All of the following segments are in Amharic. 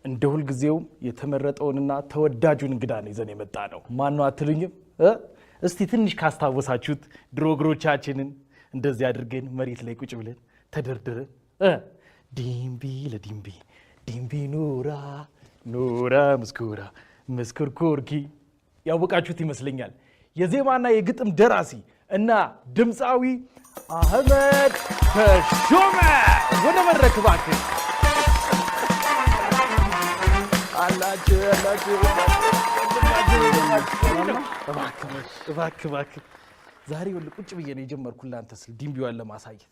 እንደ ሁል ጊዜው የተመረጠውንና ተወዳጁን እንግዳ ነው ይዘን የመጣ ነው። ማን ነው አትሉኝም? እስቲ ትንሽ ካስታወሳችሁት ድሮ እግሮቻችንን እንደዚህ አድርገን መሬት ላይ ቁጭ ብለን ተደርድረን ዲምቢ ለዲምቢ ዲምቢ ኑራ ኑራ መስኩራ መስኩርኩርኪ ያወቃችሁት ይመስለኛል። የዜማና የግጥም ደራሲ እና ድምፃዊ አህመድ ተሾመ ወደ መድረክ እባክህ። እባክህ ዛሬ ቁጭ ብዬ ነው የጀመርኩልህ አንተ ስል ዲምቢዋን ለማሳየት።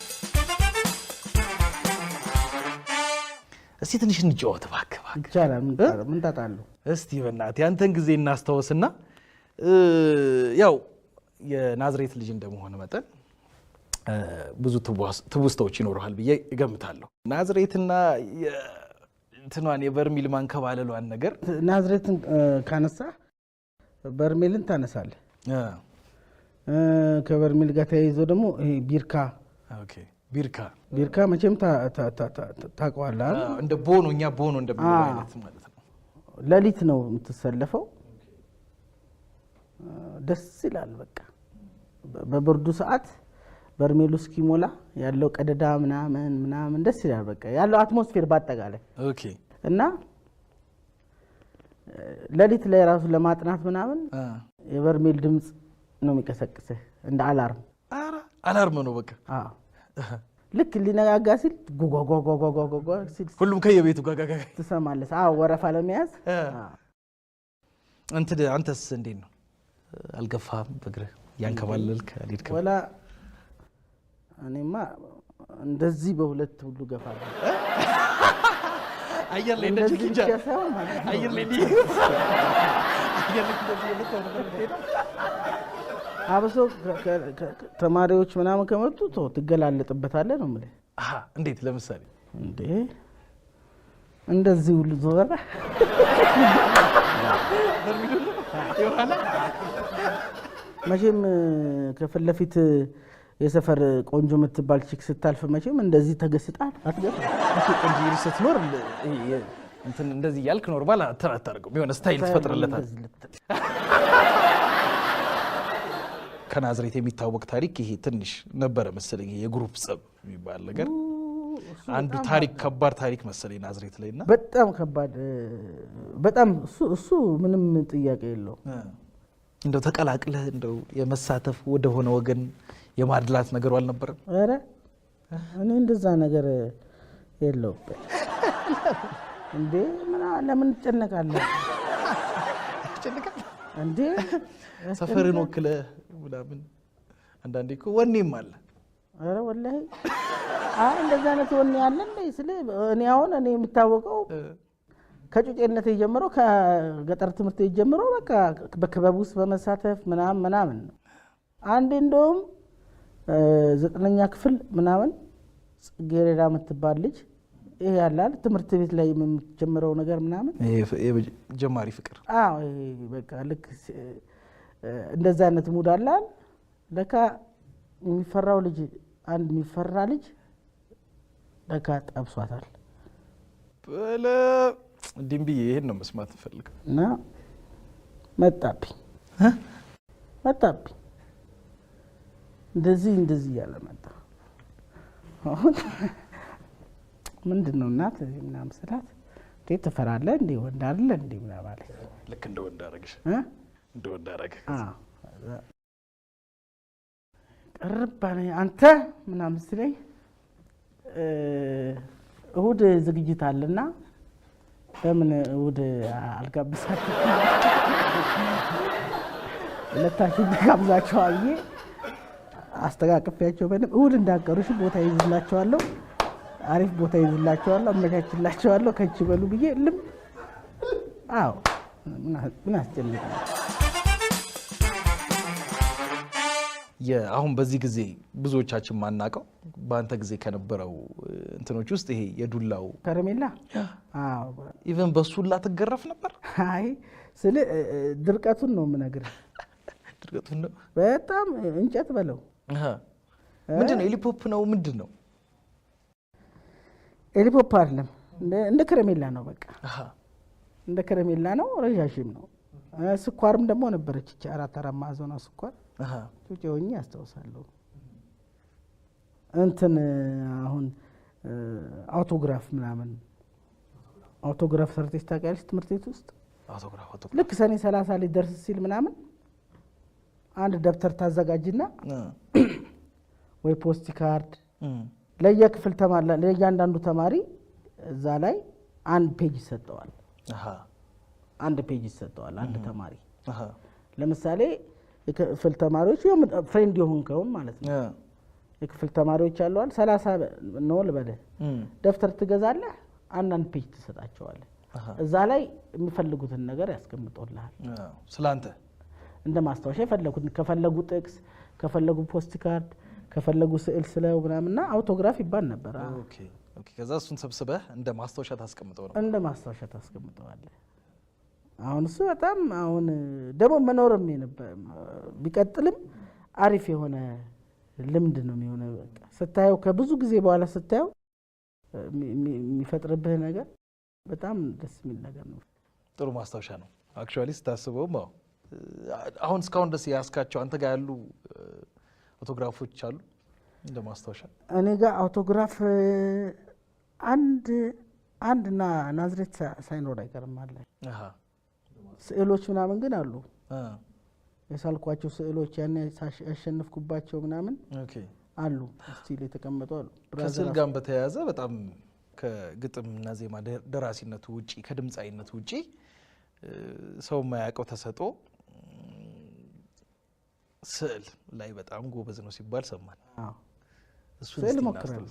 እስቲ ትንሽ እንጫወት እባክህ። ይቻላል። ምን ታጣለህ? እስቲ በእናትህ ያንተን ጊዜ እናስታውስና ያው የናዝሬት ልጅ እንደመሆነ መጠን ብዙ ትውስታዎች ይኖረዋል ብዬ እገምታለሁ። ናዝሬትና እንትኗን የበርሜል ማንከባለሏን ነገር ናዝሬትን ካነሳ በርሜልን ታነሳለህ። ከበርሜል ጋር ተያይዞ ደግሞ ይሄ ቢርካ ቢርካ መቼም ታውቀዋለህ። እንደ ቦኖ እኛ ቦኖ እንደምንለው አይነት ማለት ነው። ሌሊት ነው የምትሰለፈው። ደስ ይላል። በቃ በብርዱ ሰዓት በርሜሉ እስኪሞላ ያለው ቀደዳ ምናምን ደስ ይላል። በቃ ያለው አትሞስፌር ባጠቃላይ ኦኬ። እና ሌሊት ላይ ራሱ ለማጥናት ምናምን የበርሜል ድምጽ ነው የሚቀሰቅስህ እንደ አላርም። አላርም ነው በቃ። ልክ ሊነጋጋ ሲል ጎጎጎጎጎጎጎ ሲል ሁሉም ከየቤቱ ጋጋጋ ትሰማለህ። ወረፋ ለመያዝ አንተስ እንዴት ነው? አልገፋም በእግርህ ያንከባለልክ አልሄድክም? ወላ እኔማ እንደዚህ በሁለት ሁሉ ገፋለሁ። አየር ላይ እንደዚህ ኪንጃ አየር ላይ አብሶ ተማሪዎች ምናምን ከመጡ ትገላለጥበታለህ ነው የምልህ። እንዴት? ለምሳሌ እንዴ እንደዚህ ሁሉ ዞራ መቼም ከፊት ለፊት የሰፈር ቆንጆ የምትባል ቺክ ስታልፍ መቼም እንደዚህ ተገስጣል አትገፋም። ቆንጆ ስትኖር እንደዚህ ያልክ ኖርማል አታደርገውም። የሆነ ስታይል ትፈጥርለታል። ከናዝሬት የሚታወቅ ታሪክ ይሄ ትንሽ ነበረ መሰለኝ፣ የግሩፕ ጸብ የሚባል ነገር አንዱ ታሪክ ከባድ ታሪክ መሰለኝ ናዝሬት ላይና በጣም ከባድ በጣም እሱ ምንም ጥያቄ የለው። እንደው ተቀላቅለህ እንደው የመሳተፍ ወደ ሆነ ወገን የማድላት ነገሩ አልነበረም? ኧረ እኔ እንደዛ ነገር የለው። እንዴ ለምን ትጨነቃለህ እንዴ? ሰፈርን ወክለህ ምናምን አንዳንዴ እኮ ወኔም አለ። ኧረ ወላሂ እንደዛ አይነት ወኔ አለ እንዴ? እኔ አሁን የምታወቀው ከጩጬነት ጀምሮ ከገጠር ትምህርት ጀምሮ በቃ በክበብ ውስጥ በመሳተፍ ምናምን ነው። አንዴ እንደውም 9ኛ ክፍል ምናምን ጽጌረዳ የምትባል ልጅ ይሄ ያላል ትምህርት ቤት ላይ የምትጀምረው ነገር ምናምን ጀማሪ ፍቅር በቃ ልክ እንደዛ አይነት ሙድ አላል። ለካ የሚፈራው ልጅ አንድ የሚፈራ ልጅ ለካ ጠብሷታል። ዲምቢዬ ይሄን ነው መስማት ፈልግ እና መጣብኝ እንደዚህ ያለ መጣ። አሁን ምንድነው እናት ምናምን ስላት እንዴት ትፈራለህ እንዴ ወንድ አይደለ እንዴ ምናምን አለች። ልክ እንደ ወንድ አደረግሽ እንደ ወንድ አደረግሽ። ቀርባኔ አንተ ምናምን ስለኝ እሁድ ዝግጅት አለና ለምን እሁድ አልጋብዛችሁ ለታችሁ ጋብዛችኋል ብዬ አስተካክፌያቸው በደምብ እሁድ እንዳቀሩሽ ቦታ ይዝላችኋለሁ፣ አሪፍ ቦታ ይዝላችኋለሁ፣ አመቻችላችኋለሁ ከች በሉ ብዬ ልም ምን አስጨነቀኝ። አሁን በዚህ ጊዜ ብዙዎቻችን ማናቀው በአንተ ጊዜ ከነበረው እንትኖች ውስጥ ይሄ የዱላው ከረሜላ ኢቨን በሱላ ትገረፍ ነበር። አይ ስለ ድርቀቱን ነው የምነግርህ። ድርቀቱን ነው በጣም እንጨት በለው። ምንድነው? ኤሊፖፕ ነው ምንድነው? ኤሊፖፕ አይደለም እንደ ከረሜላ ነው በቃ እንደ ከረሜላ ነው ረዣዥም ነው ስኳርም ደግሞ ነበረች እቺ አራት ማዕዘኗ ስኳር ጩጬ ሆኜ ያስታውሳለሁ እንትን አሁን አውቶግራፍ ምናምን አውቶግራፍ ሰርተሽ ታውቂያለሽ ትምህርት ቤት ውስጥ አውቶግራፍ ልክ ሰኔ 30 ሊደርስ ሲል ምናምን አንድ ደብተር ታዘጋጅና ወይ ፖስት ካርድ ለየክፍል ተማሪ ለእያንዳንዱ ተማሪ እዛ ላይ አንድ ፔጅ ይሰጠዋል አንድ ፔጅ ይሰጠዋል አንድ ተማሪ ለምሳሌ የክፍል ተማሪዎች ፍሬንድ ይሆንከው ማለት ነው የክፍል ተማሪዎች አሉዋል 30 ነው ልበለ ደብተር ትገዛለህ አንድ ፔጅ ትሰጣቸዋለህ እዛ ላይ የሚፈልጉትን ነገር ያስቀምጡልሃል ስላንተ እንደ ማስታወሻ ከፈለጉ ጥቅስ ከፈለጉ ፖስት ካርድ ከፈለጉ ስዕል ስለው ምናምንና አውቶግራፍ ይባል ነበር ኦኬ ከዛ እሱን ሰብስበህ እንደ ማስታወሻ ታስቀምጠው ነው እንደ ማስታወሻ ታስቀምጠዋለህ አሁን እሱ በጣም አሁን ደግሞ መኖርም ቢቀጥልም አሪፍ የሆነ ልምድ ነው የሚሆነው በቃ ስታየው ከብዙ ጊዜ በኋላ ስታየው የሚፈጥርብህ ነገር በጣም ደስ የሚል ነገር ነው ጥሩ ማስታወሻ ነው አክቹአሊ ስታስበው አሁን እስካሁን ደስ ያስካቸው አንተ ጋር ያሉ ፎቶግራፎች አሉ እንደ ማስታወሻ እኔ ጋር አውቶግራፍ አንድና ናዝሬት ሳይኖር አይቀርም አለ ስዕሎች ምናምን ግን አሉ የሳልኳቸው ስዕሎች ያኔ ያሸነፍኩባቸው ምናምን አሉ ስቲል የተቀመጡ አሉ ከስዕል ጋር በተያያዘ በጣም ከግጥምና ዜማ ደራሲነቱ ውጪ ከድምጻይነቱ ውጪ ሰው የማያውቀው ተሰጦ ስዕል ላይ በጣም ጎበዝ ነው ሲባል ሰማን እሱ ስዕል ሞክራለሁ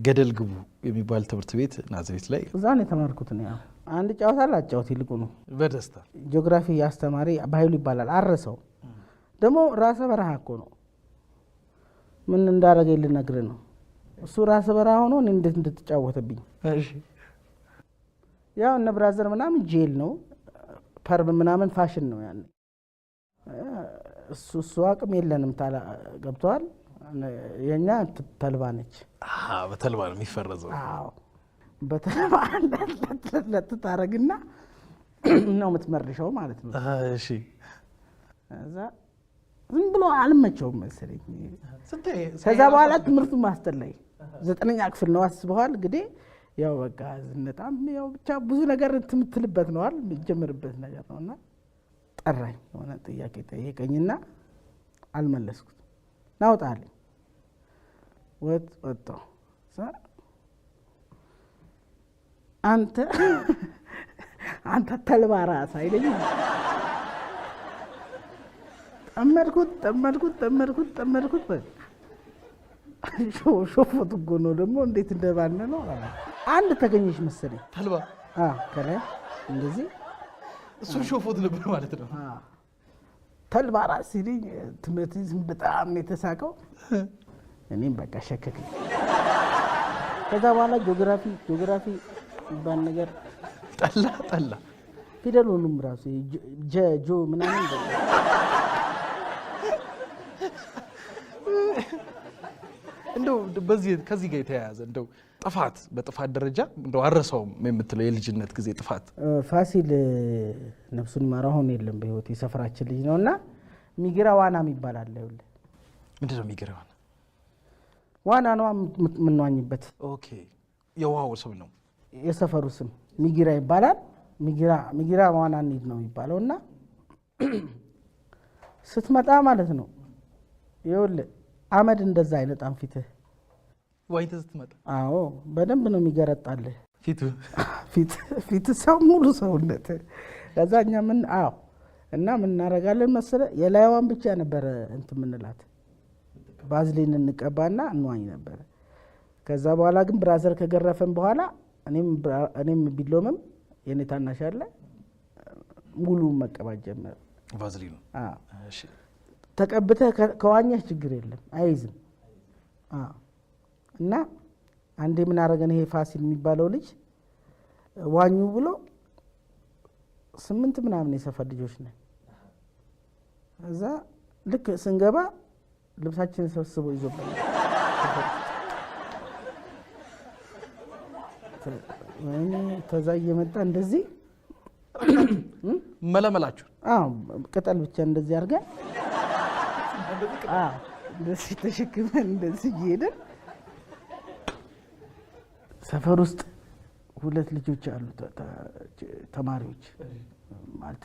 ገደል ግቡ የሚባል ትምህርት ቤት ናዝሬት ላይ እዛ ነው የተማርኩት ነው አንድ ጨዋታ አላጫውት ይልቁ ነው በደስታ ጂኦግራፊ ያስተማሪ ባይሉ ይባላል አረሰው ደግሞ ራሰ በረሃ እኮ ነው ምን እንዳረገ ልነግርህ ነው እሱ ራሰ በረሃ ሆኖ እንዴት እንድትጫወተብኝ እሺ ያው እነ ብራዘር ምናምን ጄል ነው ፐርም ምናምን ፋሽን ነው ያኔ እሱ አቅም የለንም ታላ ገብቷል የኛ ተልባ ነች በተልባ ነው የሚፈረዘው አዎ በተልባ ለተታረግና ነው የምትመርሸው ማለት ነው እሺ እዛ ዝም ብሎ አልመቸውም መሰለኝ ከዛ በኋላ ትምህርቱ ማስተላይ 9ኛ ክፍል ነው አስበዋል እንግዲህ ያው በቃ በጣም ያው ብቻ ብዙ ነገር ትምትልበት ነው አይደል የሚጀምርበት ነገር ነውና ጠራኝ ሆነ ጥያቄ ጠየቀኝና አልመለስኩት ናውጣልኝ ወጣ አንተ ተልባ ራስ አይለኝ ጠመድኩት ሾፎት እኮ ነው ደግሞ እንዴት እንደባነ ነው አንድ ተገኘሽ መሰለኝ ተልባ ከላይ እንደዚህ እሱ ሾፎት ነበር ማለት ነው ተልባ ራስ ሲለኝ ትምህርት በጣም የተሳቀው እኔም በቃ ሸከከኝ ከዛ በኋላ ጂኦግራፊ ይባል ነገር ጠላ ፊደል ሁሉም ራሱ ጆ ምናምን እንደው በዚህ ከዚህ ጋር የተያያዘ እንደው በጥፋት ደረጃ እንደው አረሳውም የምትለው የልጅነት ጊዜ ጥፋት? ፋሲል ነፍሱን ይማረው አሁን የለም በህይወት የሰፈራችን ልጅ ነውና ሚግራ ዋና የሚባል አለ። ይኸውልህ ምንድነው ሚግራ ዋና? ዋና ነው የምንዋኝበት። ኦኬ የውሃው ስም ነው የሰፈሩ ስም ሚግራ ይባላል። ሚግራ ዋና እንሂድ ነው የሚባለውና ስትመጣ ማለት ነው ይኸውልህ አመድ እንደዛ አይነጣም ፊትህ ዋይተህ ስትመጣ። አዎ በደንብ ነው የሚገረጣልህ ፊት ሰው ሙሉ ሰውነት። ከዛ እኛ እና ምን እናደርጋለን መሰለህ የላይዋን ብቻ ነበረ እንትን ምንላት ባዝሊን እንቀባና እንዋኝ ነበረ። ከዛ በኋላ ግን ብራዘር ከገረፈን በኋላ እኔም ቢሎምም የኔ ታናሽ አለ ሙሉ መቀባት ጀመረ ባዝሊን። እሺ ተቀብተህ ከዋኛህ ችግር የለም አይዝም። እና አንዴ ምን አደረገን ይሄ ፋሲል የሚባለው ልጅ ዋኙ ብሎ 8 ምናምን የሰፈር ልጆች ነን። እዛ ልክ ስንገባ ልብሳችንን ሰብስቦ ይዞብናል። ከዛ እየመጣ እንደዚህ መለመላችሁ? ቅጠል ብቻ እንደዚህ አድርገን እንደዚህ ተሸክመን እንደዚህ እየሄድን ሰፈር ውስጥ 2 ልጆች አሉ ተማሪዎች ማለት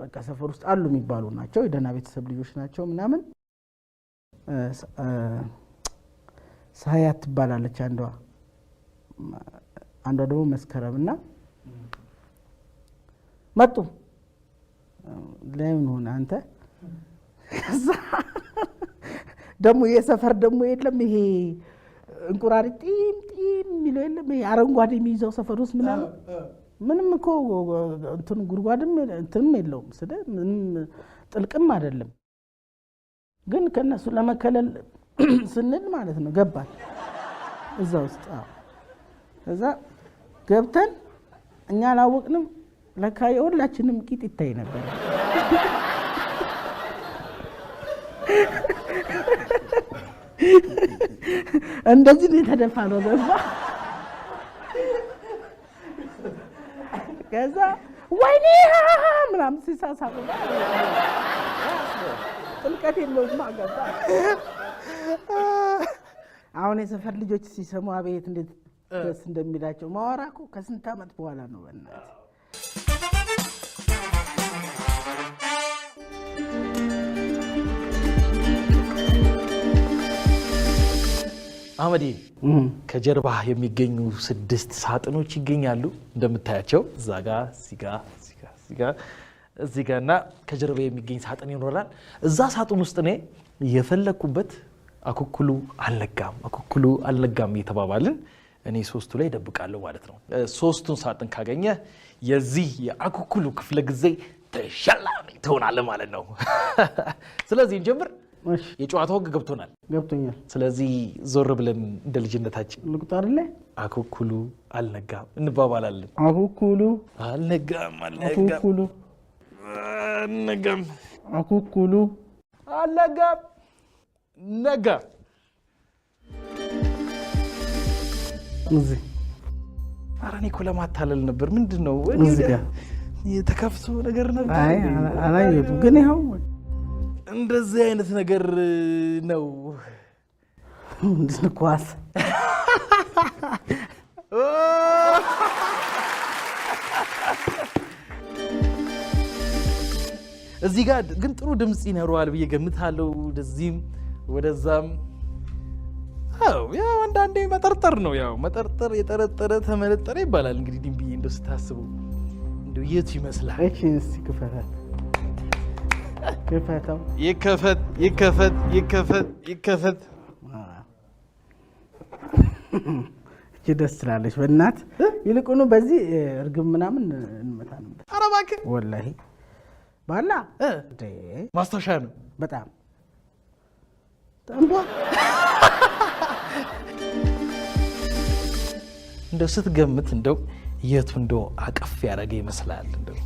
በቃ ሰፈር ውስጥ አሉ የሚባሉ ናቸው። የደህና ቤተሰብ ልጆች ናቸው ምናምን። ሳያት ትባላለች አንዷ ደግሞ መስከረምና መጡ። ለምን ሆነ አንተ? ከዛ ደግሞ የሰፈር ደግሞ የለም ይሄ እንቁራሪ ጢም የሚለው የለም ይሄ አረንጓዴ የሚይዘው ሰፈር ውስጥ ምንም እኮ እንትን ጉድጓድም እንትንም የለውም ምንም ጥልቅም አይደለም። ግን ከነሱ ለመከለል ስንል ማለት ነው ገባን እዛ ውስጥ። ከዛ ገብተን እኛ አላወቅንም። ለካ የሁላችንም ቂጥ ይታይ ነበር። እንደዚህ ነው የተደፋ ነው ገባ። ከዛ ወይኔ ምናምን ሲሳሳቁ ጥልቀት የለውም ገባ። አሁን የሰፈር ልጆች ሲሰሙ አቤት እንዴት ደስ እንደሚላቸው ማወራ እኮ ከስንት ዓመት በኋላ ነው። በእናትህ አህመዴ ከጀርባ የሚገኙ 6 ሳጥኖች ይገኛሉ እንደምታያቸው። እዚህ ጋ እና ከጀርባ የሚገኝ ሳጥን ይኖራል። እዛ ሳጥን ውስጥ እኔ የፈለኩበት አኩኩሉ አልነጋም እየተባባልን እኔ 3ቱ ላይ ደብቃለሁ ማለት ነው። 3ቱን ሳጥን ካገኘ የዚህ የአኩኩሉ ክፍለ ጊዜ ተሸላሚ ትሆናለህ ማለት ነው። ስለዚህ እንጀምር። የጨዋታው ህግ ገብቶኛል። ስለዚህ ዞር ብለን እንደ ልጅነታችን ልቁጣርለ አኩኩሉ አልነጋም እንባባላለን። አኩኩሉ አልነጋም አኩኩሉ አልነጋም ነጋ። እዚህ ኧረ እኔ እኮ ለማታለል ነበር። ምንድን ነው የተከፍቶ ነገር ነበር? አይ አላየሁትም፣ ግን ይኸው እንደዚህ አይነት ነገር ነው። ኳስ እዚህ ጋር ግን ጥሩ ድምፅ ይኖረዋል ብዬ ገምታለሁ። ወደዚህም ወደዛም። ያው አንዳንዴ መጠርጠር ነው። ያው መጠርጠር የጠረጠረ ተመለጠረ ይባላል። እንግዲህ ድንብዬ እንደው ስታስቡ እንደው የቱ ይመስላል? እቺ እስቲ ክፈታት። ክፈታው። ይከፈት። እቺ ደስ ትላለች በእናት። ይልቁኑ በዚህ እርግብ ምናምን እንመታ ነበር። ኧረ እባክህ ወላሂ ባላ ማስታወሻ ነው በጣም ጠንቧ። እንደው ስትገምት እንደው የቱ እንደው አቀፍ ያደረገ ይመስላል? እንደው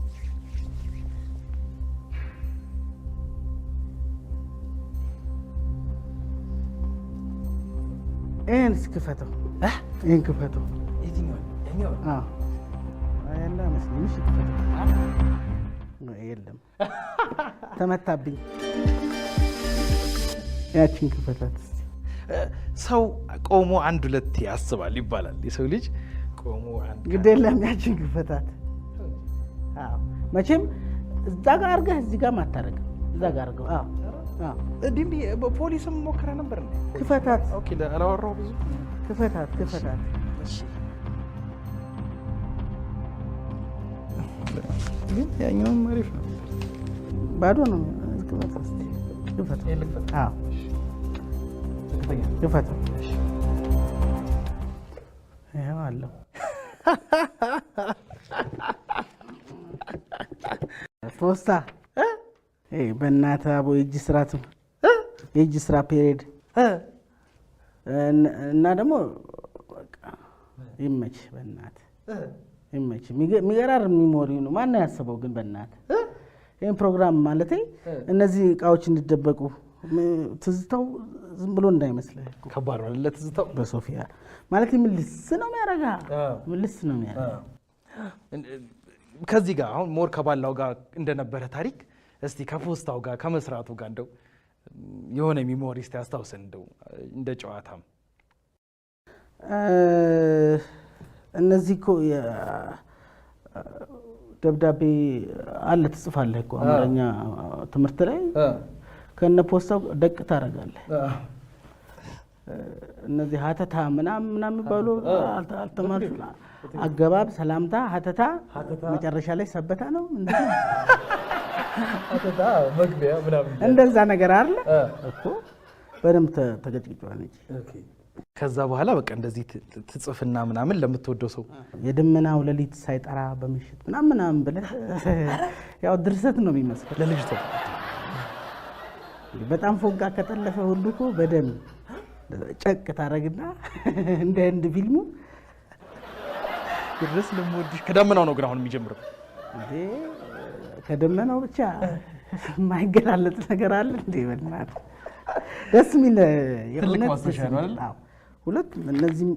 ይሄን እስክፈተው ይሄን ክፈተው። የትኛው? አዎ አያና መስልሽ ክፈተው። የለም ተመታብኝ። ያቺን ክፈታት። ሰው ቆሞ አንድ ሁለት ያስባል ይባላል። የሰው ልጅ ቆሞ አንድ ግድ የለም ያቺን ክፈታት። አዎ መቼም እዛ ጋር አድርገህ እዚህ ጋር ማታረግ እዛ ጋር አድርገው። አዎ አዎ እንዴ ፖሊስም ሞከረ ነበር እንዴ? ክፈታት። ኦኬ አላወራው ብዙ ክፈታት። እሺ ግን ያኛውም አሪፍ ነው። ባዶ ነው። ክፈታት። ክፈታት። አዎ ክፈታት። ይሄው አለው። ፖስታ በእናትህ አቦ የእጅ ስራ ፔሪድ እና ደግሞ ይመች፣ በእናትህ ይመች። የሚገራርም ሚሞሪ ነው። ማነው ያሰበው ግን? በእናትህ ይህን ፕሮግራም ማለቴ እነዚህ እቃዎች እንዲደበቁ ትዝታው ዝም ብሎ እንዳይመስልህ። ከባድ ነው ለትዝታው። በሶፊያ ማለት ምልስ ነው የሚያደርጋ ምልስ ነው የሚያደርጋ። ከዚህ ጋር አሁን ሞር ከባላው ጋር እንደነበረ ታሪክ እስቲ ከፖስታው ጋር ከመስራቱ ጋር እንደው የሆነ ሚሞሪ እስቲ አስታውሰን እንደው እንደ ጨዋታም። እነዚህ እኮ ደብዳቤ አለ ትጽፋለህ እኮ አማርኛ ትምህርት ላይ ከነ ፖስታው ደቅ ታደርጋለህ። እነዚህ ሀተታ ምናምን የሚባሉ አልተማርሽ? አገባብ፣ ሰላምታ፣ ሀተታ መጨረሻ ላይ ሰበታ ነው ሀተታ መግቢያ ምናምን እንደዛ ነገር አለ እኮ በደምብ ተገጭጭዋል እንጂ። ከዛ በኋላ በቃ እንደዚህ ትጽፍና ምናምን ለምትወደው ሰው የደመናው ሌሊት ሳይጠራ በምሽት ምናምን ብለህ ያው ድርሰት ነው የሚመስለው ለልጅቷ። በጣም ፎጋ ከጠለፈ ሁሉ እኮ በደንብ ጨቅ ታረግና እንደ ህንድ ፊልሙ ድረስ ለምወድሽ። ከደመናው ነው ግን አሁን የሚጀምረው እንዴ? ከደመናው ብቻ የማይገላለጥ ነገር አለ እንዴ? በእናትህ ደስ የሚል ትልቅ ማስታወሻ ነው አይደል? አዎ ሁለት እነዚህም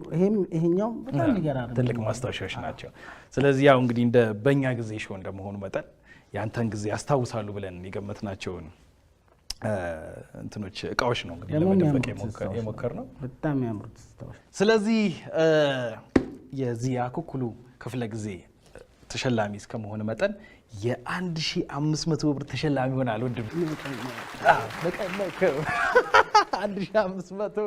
ይሄኛው በጣም ይገራል፣ ትልቅ ማስታወሻዎች ናቸው። ስለዚህ ያው እንግዲህ እንደ በእኛ ጊዜ ሾው እንደመሆኑ መጠን ያንተን ጊዜ ያስታውሳሉ ብለን የገመትናቸውን እንትኖች እቃዎች ነው እንግዲህ ለመደበቅ የሞከርነው። በጣም ያምሩት ስታውሽ። ስለዚህ የዚህ አኩኩሉ ክፍለ ጊዜ ተሸላሚ እስከመሆን መጠን የ1500 ብር ተሸላሚ ይሆናል። ወንድም 1500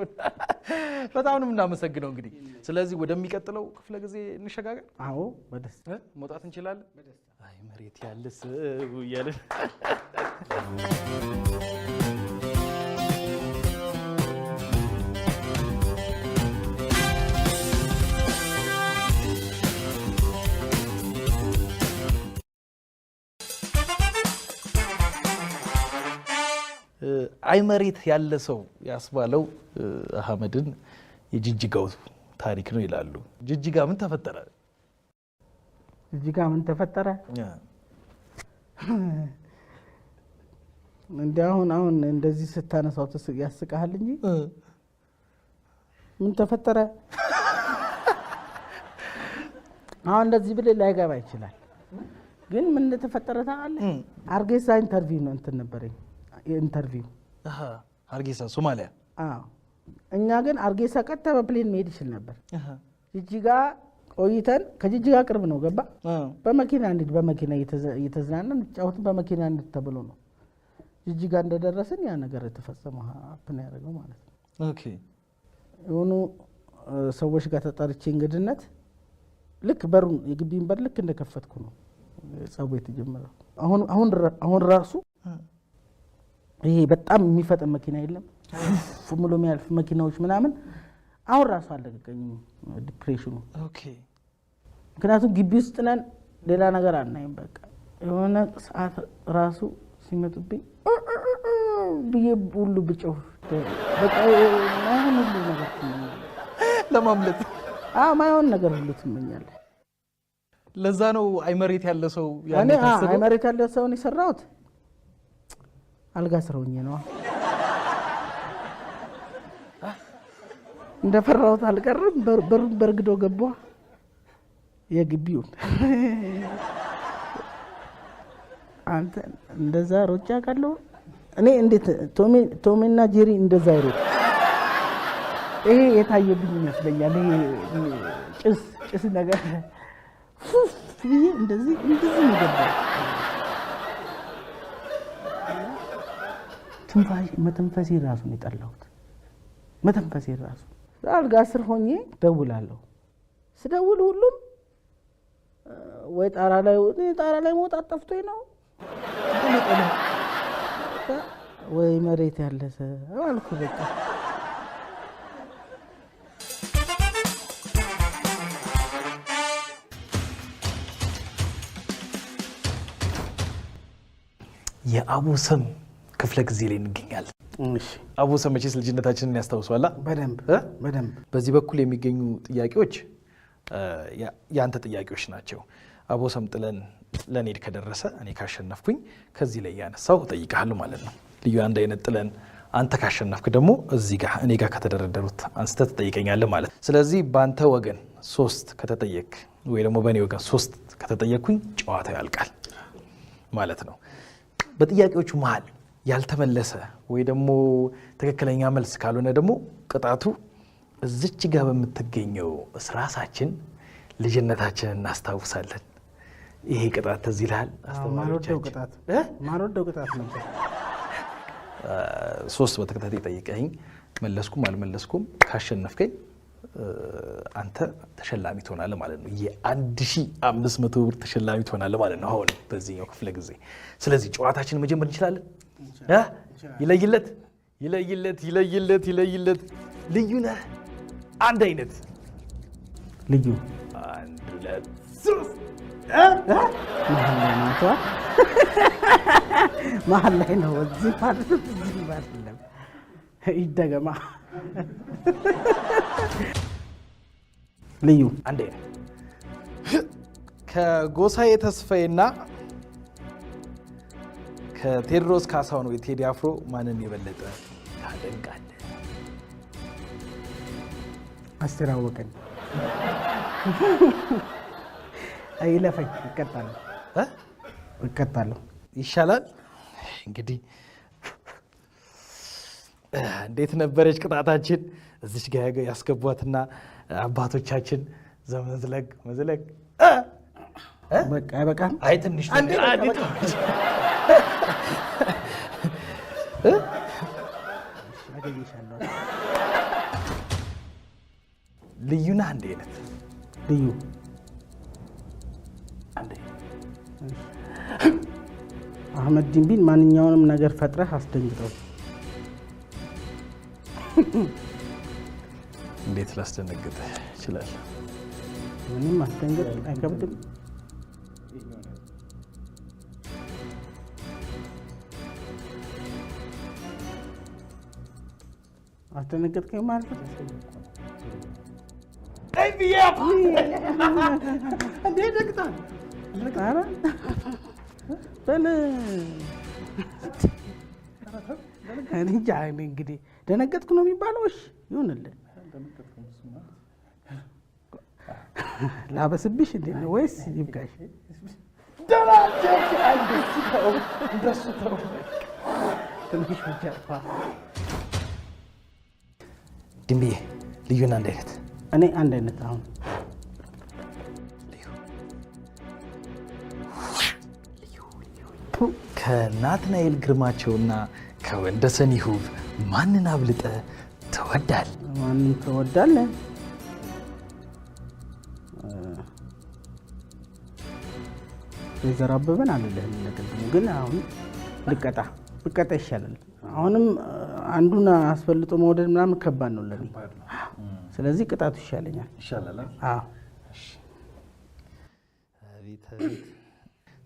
በጣም ነው የምናመሰግነው። እንግዲህ ስለዚህ ወደሚቀጥለው ክፍለ ጊዜ እንሸጋገር። አዎ በደስታ መውጣት እንችላለን። አይ መሬት ያለ ሰው እያለን አይ መሬት ያለ ሰው ያስባለው አህመድን የጅጅጋው ታሪክ ነው ይላሉ። ጅጅጋ ምን ተፈጠረ? ጅጅጋ ምን ተፈጠረ? እንደ አሁን እንደዚህ ስታነሳው ያስቃል እንጂ ምን ተፈጠረ? አሁን እንደዚህ ብለህ ላይገባ ይችላል። ግን ምን ተፈጠረ ታውቃለህ? አርጌሳ ኢንተርቪው ነው እንትን ነበረኝ ኢንተርቪው አርጌሳ ሶማሊያ። አዎ እኛ ግን አርጌሳ ቀጥታ በፕሌን መሄድ ይችል ነበር። ጅጅጋ ቆይተን ከጅጅጋ ቅርብ ነው ገባ። በመኪና እየተዝናናን ጫወትን በመኪና እንሂድ ተብሎ ነው ጅጅጋ እንደደረስን ያ ነገር የተፈጸመው ሀፕን ያደረገው ማለት ነው። ኦኬ የሆኑ ሰዎች ጋር ተጠርቼ እንግድነት ልክ በሩን የግቢን በር ልክ እንደከፈትኩ ነው ጸቡ የተጀመረው። አሁን ራሱ ይሄ በጣም የሚፈጠን መኪና የለም ሙሉ የሚያልፍ መኪናዎች ምናምን አሁን ራሱ አለቀቀኝም ዲፕሬሽኑ። ኦኬ ምክንያቱም ግቢ ውስጥ ነን፣ ሌላ ነገር አናይም። በቃ የሆነ ሰዓት ራሱ ሲመጡብኝ ብዬ ሁሉ ብጮህ በቃ ማይሆን ሁሉ ነገር ትመኛለህ ለማምለጥ። ማይሆን ነገር ሁሉ ትመኛለህ። ለዛ ነው አይ መሬት ያለ ሰው ያኔ አይ መሬት ያለ ሰውን የሰራሁት አልጋ ስረውኝ ነው። እንደፈራሁት አልቀርም። በሩን በርግዶ ገባ የግቢውን። አንተ እንደዛ ሮጫ ካለው እኔ እንዴት ቶሜና ጄሪ እንደዛ ይሮጥ? ይሄ የታየብኝ ይመስለኛል። ይሄ ጭስ ነገር ብዬ እንደዚህ ይገባል። መተንፈሴ ራሱ ነው የጠላሁት። መተንፈሴ ራሱ አልጋ ስር ሆኜ ደውላለሁ። ስደውል ሁሉም ወይ ጣራ ላይ መውጣት ጠፍቶኝ ነው ወይ መሬት ያለሰ አልኩ። በቃ የአቦሰም ክፍለ ጊዜ ላይ እንገኛለን። አቦሰም መቼስ ልጅነታችንን ያስታውሷላ? በደንብ። በዚህ በኩል የሚገኙ ጥያቄዎች የአንተ ጥያቄዎች ናቸው። አቦሰም ጥለን ለኔድ ከደረሰ እኔ ካሸነፍኩኝ ከዚህ ላይ ያነሳው እጠይቅሃለሁ ማለት ነው። ልዩ አንድ አይነት ጥለን አንተ ካሸነፍክ ደግሞ እዚህ ጋር እኔ ጋር ከተደረደሩት አንስተህ ትጠይቀኛለህ ማለት ነው። ስለዚህ በአንተ ወገን 3 ከተጠየቅ ወይ ደግሞ በእኔ ወገን 3 ከተጠየቅኩኝ ጨዋታው ያልቃል ማለት ነው። በጥያቄዎቹ መሀል ያልተመለሰ ወይ ደግሞ ትክክለኛ መልስ ካልሆነ ደግሞ ቅጣቱ እዚች ጋር በምትገኘው እስራሳችን ልጅነታችንን እናስታውሳለን። ይሄ ቅጣት ትዝ ይልሃል? ማልወደው ቅጣት ነበር። 3 በተከታታይ ጠይቀኝ መለስኩም አልመለስኩም ካሸነፍከኝ አንተ ተሸላሚ ትሆናለህ ማለት ነው። የ1500 ብር ተሸላሚ ትሆናለህ ማለት ነው አሁን በዚህኛው ክፍለ ጊዜ። ስለዚህ ጨዋታችንን መጀመር እንችላለን። ይለይለት። ልዩ ነህ። አንድ አይነት ልዩ 1 2 3 መሀል ላይ ነው። እዚህ አይደለም ይደገማ። ልዩ አንድ አይነት ከጎሳዬ ተስፋዬና ከቴዎድሮስ ካሳሁን ወይ ቴዲ አፍሮ ማንን የበለጠ ታደንቃለህ? አስቴር አወቀን። አይለፈኝ። እቀጣለሁ። ይሻላል። እንግዲህ እንዴት ነበረች ቅጣታችን? እዚች ጋ ያስገቧትና አባቶቻችን ዘመዝለግ መዝለግ በቃ አይበቃም? አይ ትንሽ ልዩና አንድ አይነት ልዩ አህመድ ዲንቢን ማንኛውንም ነገር ፈጥረህ አስደንግጠው። እንዴት ላስደነግጥ ይችላል? ምንም ማስደንገጥ አይከብድም። አስደነገጥከኝ ማለት ነው። እንግዲህ ደነገጥኩ ነው የሚባለው። እሺ ይሁንልህ። ላበስብሽ እንዴ ነው ወይስ ይብቃሽ? ትንሽ ብቻ ድንብዬ ልዩና አንድ አይነት እኔ አንድ አይነት አሁን ከናትናኤል ግርማቸውና ከወንደሰን ይሁብ ማንን አብልጠ ትወዳል? ማንን ትወዳለህ? ወይዘሮ አበበን አልልህም። ለቅድሙ ግን አሁን ብቀጣ ይሻላል። አሁንም አንዱን አስፈልጦ መውደድ ምናምን ከባድ ነው ለኔ። ስለዚህ ቅጣቱ ይሻለኛል። ይሻላል። አዎ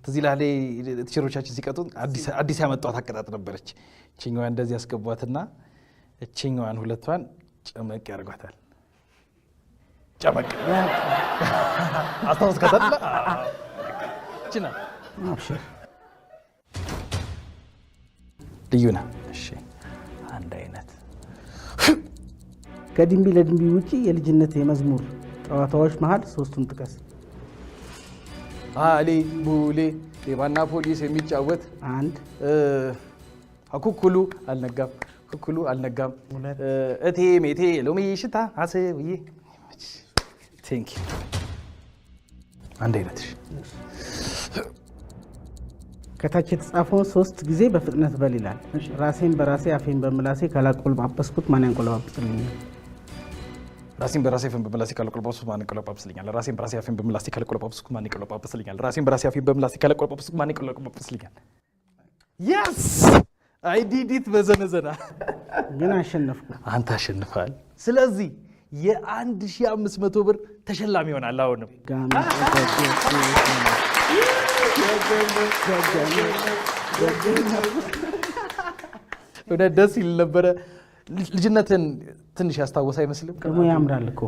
ትዝ ይልሃል ቲቸሮቻችን ሲቀጡን አዲስ ያመጣት አቀጣጥ ነበረች። እችኛዋን እንደዚህ ያስገቧትና እችኛዋን ሁለቷን ጨመቅ ያደርጓታል። ጨመቅ አስታውስከታል? እችና ልዩ ነህ። እሺ አንድ አይነት ከድንቢ ለድንቢ ውጪ የልጅነት የመዝሙር ጨዋታዎች መሃል 3ቱን ጥቀስ። አሌ ቡሌ ሌባና ፖሊስ የሚጫወት 1 አኩኩሉ አልነጋም ኩኩሉ አልነጋም እቴ ሜቴ ሎሚ ሽታ አሰውዬ ቴንክ ዩ አንድ አይነት ከታች የተጻፈውን 3 ጊዜ በፍጥነት በል ይላል። ራሴን በራሴ አፌን በምላሴ ካላቆለጳጰስኩት ማን ያንቆለጳጵስልኛል? ራሴን በራሴ አፌን በምላሴ ካላቆለጳጰስኩት ማን ያንቆለጳጵስልኛል? ራሴን በራሴ አፌን በምላሴ ካላቆለጳጰስኩት ማን ያንቆለጳጵስልኛል? ራሴን በራሴ አፌን በምላሴ ካላቆለጳጰስኩት ማን ያንቆለጳጵስልኛል? የስ አይ ዲድ ኢት በዘነዘና ግን አሸነፍኩ። አንተ አሸንፋል። ስለዚህ የ1500 ብር ተሸላሚ ይሆናል። አሁንም እውነት ደስ ይል ነበረ። ልጅነትን ትንሽ ያስታወሰ አይመስልም? ደግሞ ያምራል እኮ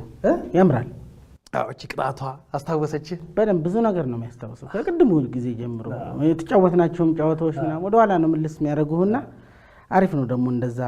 ያምራል። እቺ ቅጣቷ አስታወሰች። በደንብ ብዙ ነገር ነው የሚያስታውሰው። ከቅድሙ ጊዜ ጀምሮ የተጫወትናቸውም ጨዋታዎች ምናምን ወደኋላ ነው ምልስ የሚያደርጉህና አሪፍ ነው ደግሞ እንደዛ